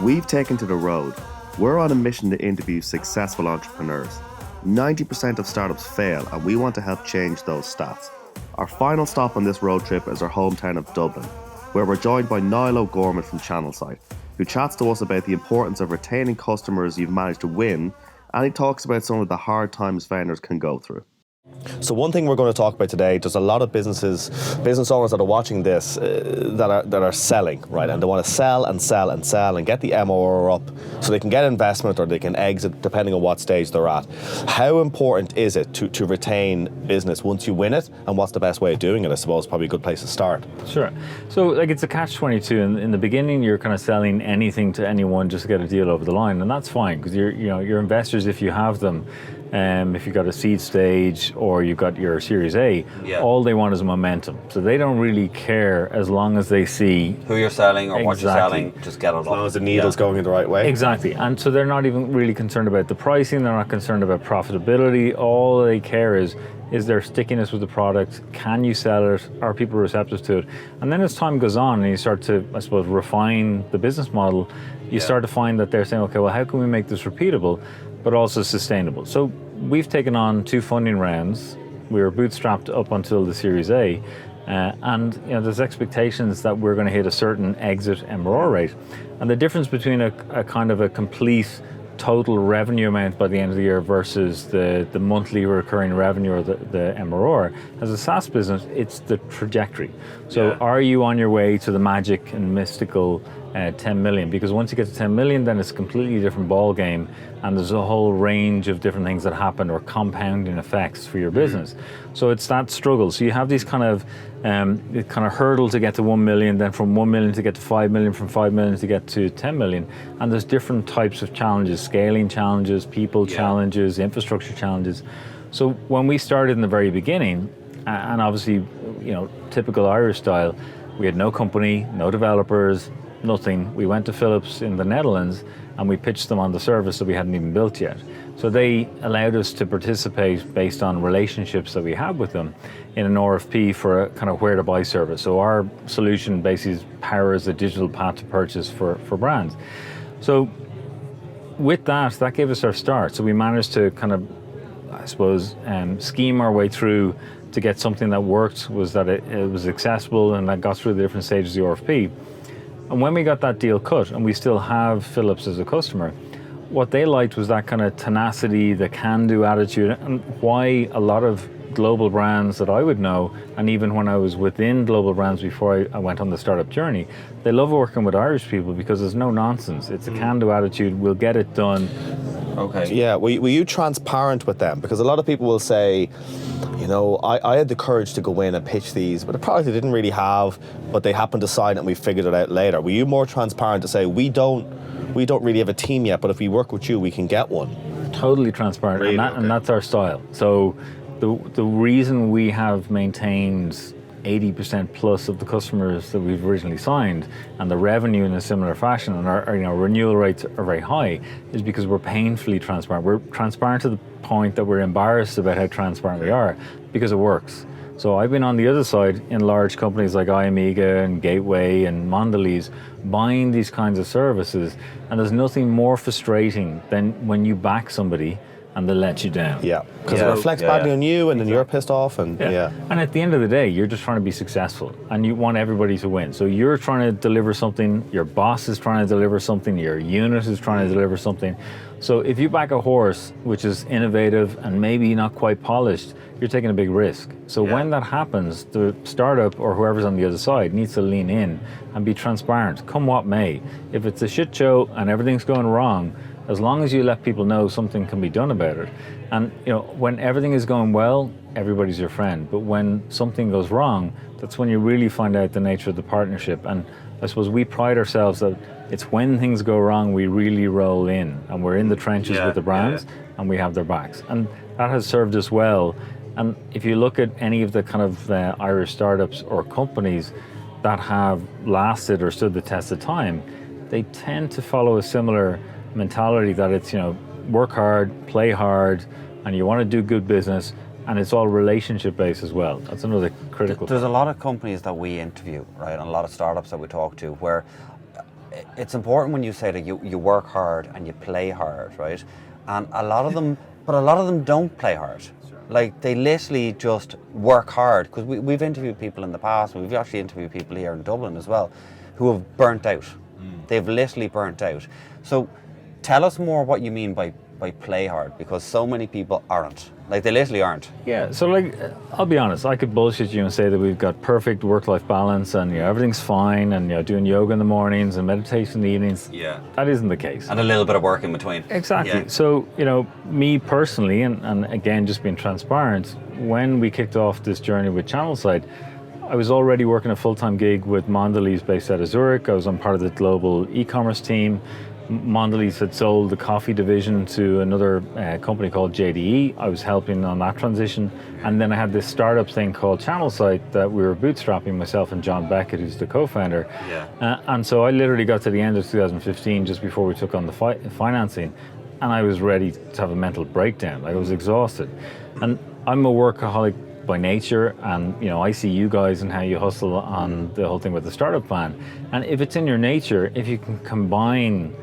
we've taken to the road. We're on a mission to interview successful entrepreneurs. 90% of startups fail, and we want to help change those stats. Our final stop on this road trip is our hometown of Dublin, where we're joined by Niall O'Gorman from Channelsight, who chats to us about the importance of retaining customers you've managed to win, and he talks about some of the hard times founders can go through. So one thing we're going to talk about today, there's a lot of business owners that are watching this that are selling, right? And they want to sell and get the MRR up so they can get investment or they can exit depending on what stage they're at. How important is it to retain business once you win it, and what's the best way of doing it? I suppose probably a good place to start. Sure. So it's a catch-22. In the beginning, you're kind of selling anything to anyone just to get a deal over the line, and that's fine because your investors, if you have them, if you've got a seed stage or you've got your Series A, all they want is momentum. So they don't really care as long as they see who you're selling or what you're selling, just get it as long as the needle's going in the right way. Exactly. And so they're not even really concerned about the pricing, they're not concerned about profitability. All they care is there stickiness with the product? Can you sell it? Are people receptive to it? And then as time goes on and you start to, I suppose, refine the business model, you start to find that they're saying, okay, well, how can we make this repeatable, but also sustainable? So we've taken on 2 funding rounds. We were bootstrapped up until the Series A, and there's expectations that we're going to hit a certain exit MRR rate. And the difference between a kind of a complete total revenue amount by the end of the year versus the monthly recurring revenue or the MRR, as a SaaS business, it's the trajectory. So are you on your way to the magic and mystical 10 million? Because once you get to 10 million, then it's a completely different ball game, and there's a whole range of different things that happen or compounding effects for your business. So it's that struggle. So you have these kind of hurdle to get to 1 million, then from 1 million to get to 5 million, from 5 million to get to 10 million. And there's different types of challenges, scaling challenges, people challenges, infrastructure challenges. So when we started in the very beginning, and obviously, typical Irish style, we had no company, no developers, nothing. We went to Philips in the Netherlands and we pitched them on the service that we hadn't even built yet. So they allowed us to participate based on relationships that we had with them in an RFP for a kind of where to buy service. So our solution basically powers a digital path to purchase for brands. So with that gave us our start. So we managed to kind of, I suppose, scheme our way through to get something that worked, was that it was accessible and that got through the different stages of the RFP. And when we got that deal cut, and we still have Philips as a customer, what they liked was that kind of tenacity, the can-do attitude, and why a lot of global brands that I would know, and even when I was within global brands before I went on the startup journey, they love working with Irish people because there's no nonsense. It's a can-do attitude, we'll get it done. Okay. Yeah, were you transparent with them? Because a lot of people will say, I had the courage to go in and pitch these, but a product they didn't really have, but they happened to sign it and we figured it out later. Were you more transparent to say, we don't really have a team yet, but if we work with you, we can get one? Totally transparent, really? And that's our style. So the reason we have maintained 80% plus of the customers that we've originally signed, and the revenue in a similar fashion, and our renewal rates are very high, is because we're painfully transparent. We're transparent to the point that we're embarrassed about how transparent we are, because it works. So I've been on the other side in large companies like iAmiga and Gateway and Mondelez buying these kinds of services, and there's nothing more frustrating than when you back somebody and they let you down. Yeah, because it reflects badly on you, and then you're pissed off, and And at the end of the day, you're just trying to be successful, and you want everybody to win. So you're trying to deliver something, your boss is trying to deliver something, your unit is trying to deliver something. So if you back a horse, which is innovative and maybe not quite polished, you're taking a big risk. So when that happens, the startup or whoever's on the other side needs to lean in and be transparent, come what may. If it's a shit show and everything's going wrong, as long as you let people know something can be done about it. And when everything is going well, everybody's your friend. But when something goes wrong, that's when you really find out the nature of the partnership. And I suppose we pride ourselves that it's when things go wrong, we really roll in, and we're in the trenches with the brands, and we have their backs. And that has served us well. And if you look at any of the kind of Irish startups or companies that have lasted or stood the test of time, they tend to follow a similar mentality that it's, work hard, play hard, and you want to do good business, and it's all relationship based as well. That's another critical There's a lot of companies that we interview, right, and a lot of startups that we talk to where it's important when you say that you work hard and you play hard, right? And a lot of them don't play hard. Like, they literally just work hard, because we've interviewed people in the past, and we've actually interviewed people here in Dublin as well, who have burnt out. They've literally burnt out. So tell us more what you mean by play hard, because so many people aren't. Like, they literally aren't. Yeah, so like, I'll be honest, I could bullshit you and say that we've got perfect work-life balance and everything's fine and doing yoga in the mornings and meditation in the evenings. Yeah. That isn't the case. And a little bit of work in between. Exactly. Yeah. So, me personally, and again, just being transparent, when we kicked off this journey with Channelsight, I was already working a full-time gig with Mondelez based out of Zurich. I was on part of the global e-commerce team. Mondelez had sold the coffee division to another company called JDE. I was helping on that transition. And then I had this startup thing called Channelsight that we were bootstrapping, myself and John Beckett, who's the co-founder. Yeah. And so I literally got to the end of 2015, just before we took on the financing, and I was ready to have a mental breakdown. Like, I was exhausted. And I'm a workaholic by nature, and I see you guys and how you hustle on the whole thing with the startup plan. And if it's in your nature, if you can combine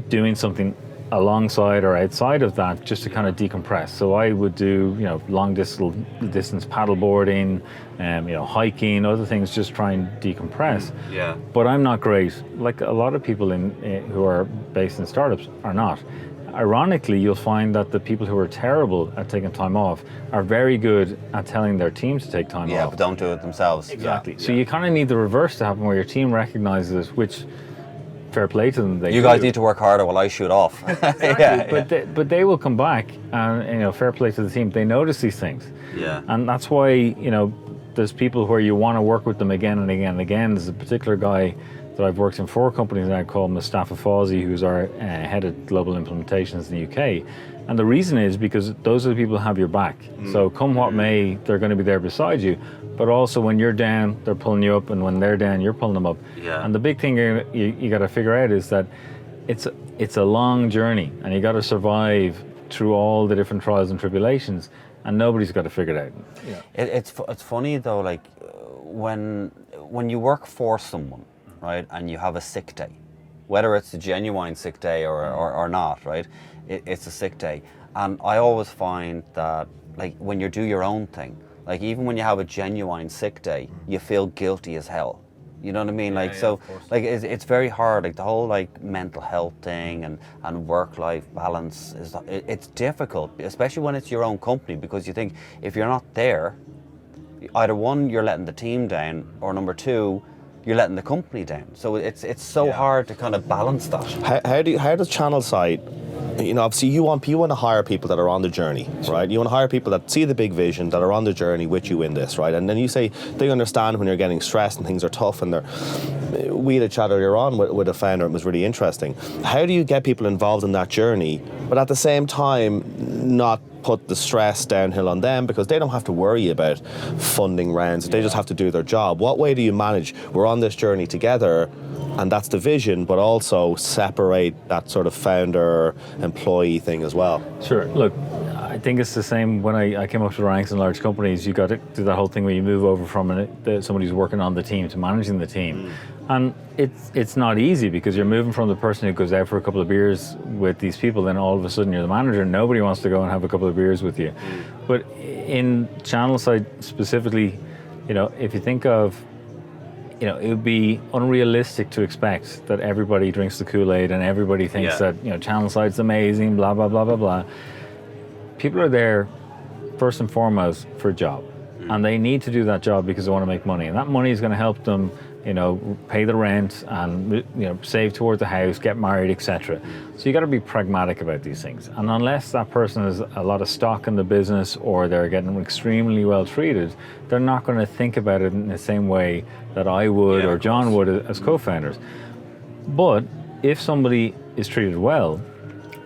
doing something alongside or outside of that just to kind of decompress. So I would do, long distance paddle boarding, hiking, other things, just try and decompress. Yeah. But I'm not great. Like a lot of people who are based in startups are not. Ironically, you'll find that the people who are terrible at taking time off are very good at telling their team to take time off. Yeah, but don't do it themselves. Exactly. Yeah. So you kind of need the reverse to happen, where your team recognizes it, which, fair play to them. You guys need to work harder while I shoot off. Exactly. But they will come back, and fair play to the team. They notice these things. Yeah. And that's why there's people where you want to work with them again and again and again. There's a particular guy that I've worked in 4 companies now called Mustafa Fawzi, who's our head of global implementations in the UK. And the reason is because those are the people who have your back. So come what may, they're going to be there beside you. But also when you're down, they're pulling you up, and when they're down, you're pulling them up. Yeah. And the big thing you got to figure out is that it's a long journey, and you got to survive through all the different trials and tribulations, and nobody's got to figure it out. Yeah. It's funny though, like when you work for someone, right, and you have a sick day, whether it's a genuine sick day or not, right, it's a sick day. And I always find that, like, when you do your own thing, like, even when you have a genuine sick day, you feel guilty as hell. You know what I mean? Like, so, like, it's very hard. Like, the whole, like, mental health thing and work-life balance it's difficult, especially when it's your own company, because you think if you're not there, either one, you're letting the team down, or number two, you're letting the company down. So it's so hard to kind of balance that. How does Channelsight, obviously you want to hire people that are on the journey, right? You want to hire people that see the big vision, that are on the journey with you in this, right? And then you say they understand when you're getting stressed and things are tough, and we had a chat earlier on with a founder. It was really interesting. How do you get people involved in that journey, but at the same time not put the stress downhill on them, because they don't have to worry about funding rounds. They just have to do their job. What way do you manage, we're on this journey together, and that's the vision, but also separate that sort of founder employee thing as well? Sure. Look, I think it's the same when I came up to the ranks in large companies. You got to do that whole thing where you move over from somebody who's working on the team to managing the team. And it's not easy, because you're moving from the person who goes out for a couple of beers with these people, then all of a sudden you're the manager and nobody wants to go and have a couple of beers with you. But in Channelsight specifically, if you think of, it would be unrealistic to expect that everybody drinks the Kool-Aid and everybody thinks that, Channelsight's amazing, blah, blah, blah, blah, blah. People are there first and foremost for a job, and they need to do that job because they want to make money, and that money is going to help them pay the rent and save towards the house, get married, etc. So you got to be pragmatic about these things. And unless that person has a lot of stock in the business, or they're getting extremely well treated, they're not going to think about it in the same way that I would or John would as co-founders. But if somebody is treated well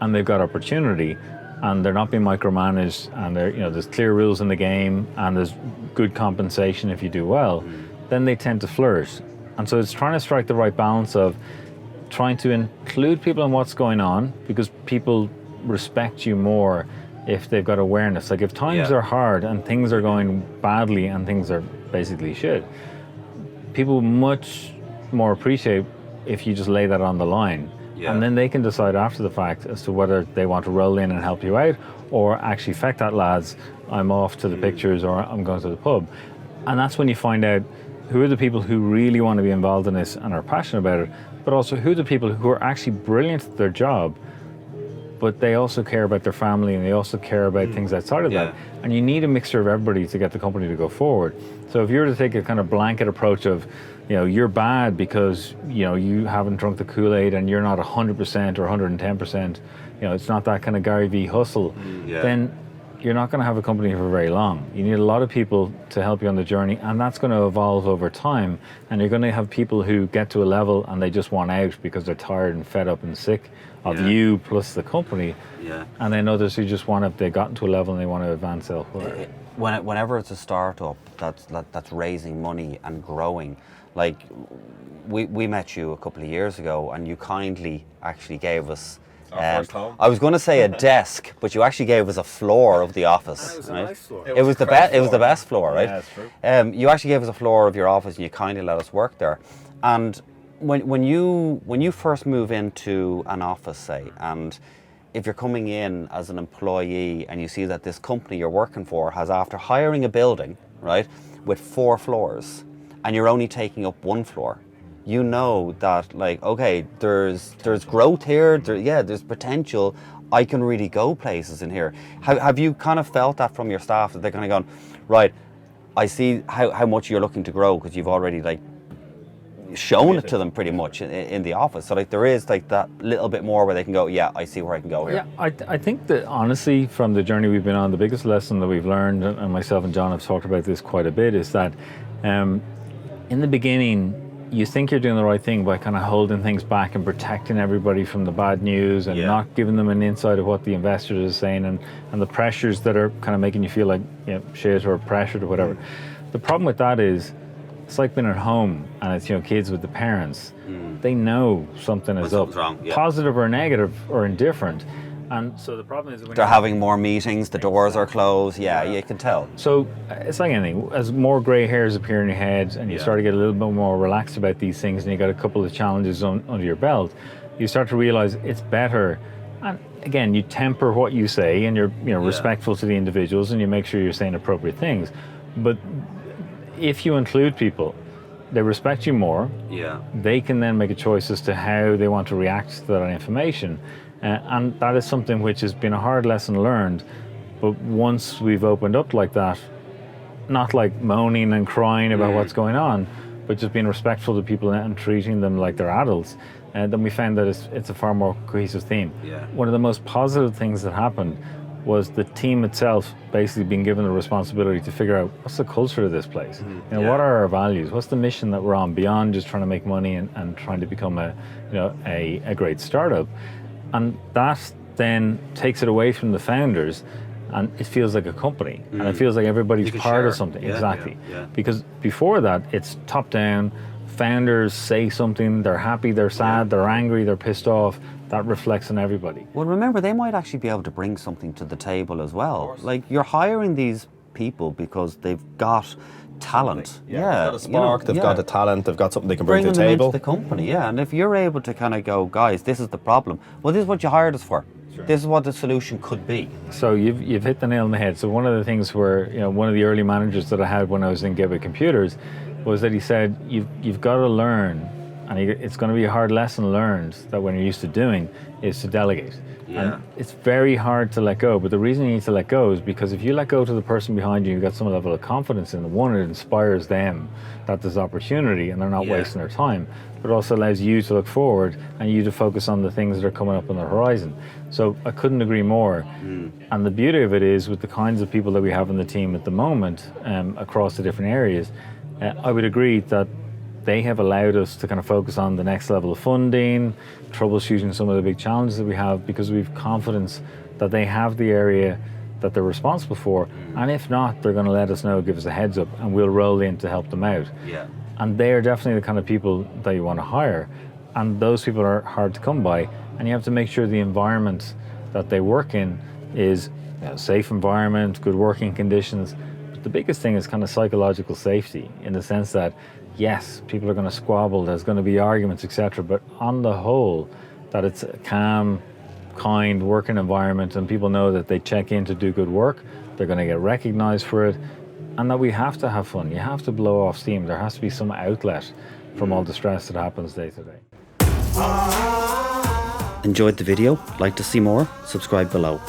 and they've got opportunity, and they're not being micromanaged, and there's clear rules in the game, and there's good compensation if you do well, then they tend to flourish. And so it's trying to strike the right balance of trying to include people in what's going on, because people respect you more if they've got awareness. Like, if times are hard and things are going badly and things are basically shit, people much more appreciate if you just lay that on the line. Yeah. And then they can decide after the fact as to whether they want to roll in and help you out, or actually, feck that, lads, I'm off to the pictures, or I'm going to the pub. And that's when you find out who are the people who really want to be involved in this and are passionate about it, but also who are the people who are actually brilliant at their job, but they also care about their family and they also care about things outside of that. And you need a mixture of everybody to get the company to go forward. So if you were to take a kind of blanket approach of, you're bad because, you haven't drunk the Kool-Aid and you're not 100% or 110%, it's not that kind of Gary V hustle, then you're not going to have a company for very long. You need a lot of people to help you on the journey, and that's going to evolve over time. And you're going to have people who get to a level and they just want out because they're tired and fed up and sick of you plus the company. And then others who just they've gotten to a level and they want to advance elsewhere. Whenever it's a startup that's raising money and growing, like we met you a couple of years ago, and you kindly actually gave us. I was going to say a desk, but you actually gave us a floor of the office. It was right? a nice floor. It was the best. It was the best floor, right? Yeah, that's true. You actually gave us a floor of your office, and you kindly let us work there. And when you first move into an office, say, and if you're coming in as an employee and you see that this company you're working for has, after hiring a building, right, with 4 floors, and you're only taking up 1 floor, you know that, like, okay, there's growth here, there's potential, I can really go places in here. Have you kind of felt that from your staff, that they're kind of gone, right, I see how much you're looking to grow because you've already, like, shown it to them pretty much in the office. So, like, there is, like, that little bit more where they can go, yeah, I see where I can go here. Yeah, I think that, honestly, from the journey we've been on, the biggest lesson that we've learned, and myself and John have talked about this quite a bit, is that in the beginning, you think you're doing the right thing by kind of holding things back and protecting everybody from the bad news and not giving them an insight of what the investors are saying and the pressures that are kind of making you feel like shit or pressured or whatever. The problem with that is, it's like being at home and it's kids with the parents. They know something is up, wrong, positive or negative or indifferent. And so the problem is when they're having more meetings, the doors are closed. Yeah, you can tell. So it's like anything. As more grey hairs appear in your head and you start to get a little bit more relaxed about these things, and you got a couple of challenges under your belt, you start to realize it's better. And again, you temper what you say, and you're respectful to the individuals, and you make sure you're saying appropriate things. But if you include people, they respect you more. They can then make a choice as to how they want to react to that information. And that is something which has been a hard lesson learned, but once we've opened up like that, not like moaning and crying about what's going on, but just being respectful to people and treating them like they're adults, then we found that it's a far more cohesive team. One of the most positive things that happened was the team itself basically being given the responsibility to figure out what's the culture of this place. What are our values? What's the mission that we're on beyond just trying to make money and trying to become a great startup? And that then takes it away from the founders, and it feels like a company, and it feels like everybody's part of something. Exactly. Because before that, it's top down. Founders say something, they're happy, they're sad, they're angry, they're pissed off. That reflects on everybody. Well, remember, they might actually be able to bring something to the table as well. Like, you're hiring these people because they've got talent. They've got a spark, they've got a talent, they've got something they can bring to the them table. Into the company, and if you're able to kind of go, guys, this is the problem. Well, this is what you hired us for. This is what the solution could be. So you've hit the nail on the head. So one of the things where one of the early managers that I had when I was in Geba Computers was that he said you've got to learn, and it's going to be a hard lesson learned that when you're used to doing is to delegate. And it's very hard to let go, but the reason you need to let go is because if you let go to the person behind you, you've got some level of confidence in them. One, it inspires them that there's opportunity and they're not wasting their time, but also allows you to look forward and you to focus on the things that are coming up on the horizon. So I couldn't agree more. And the beauty of it is, with the kinds of people that we have in the team at the moment, across the different areas, I would agree that they have allowed us to kind of focus on the next level of funding, troubleshooting some of the big challenges that we have, because we've confidence that they have the area that they're responsible for. And if not, they're going to let us know, give us a heads up, and we'll roll in to help them out. And they are definitely the kind of people that you want to hire. And those people are hard to come by. And you have to make sure the environment that they work in is a safe environment, good working conditions. But the biggest thing is kind of psychological safety, in the sense that yes, people are going to squabble, there's going to be arguments, etc. But on the whole, that it's a calm, kind working environment, and people know that they check in to do good work, they're going to get recognized for it, and that we have to have fun. You have to blow off steam. There has to be some outlet from all the stress that happens day to day. Enjoyed the video? Like to see more? Subscribe below.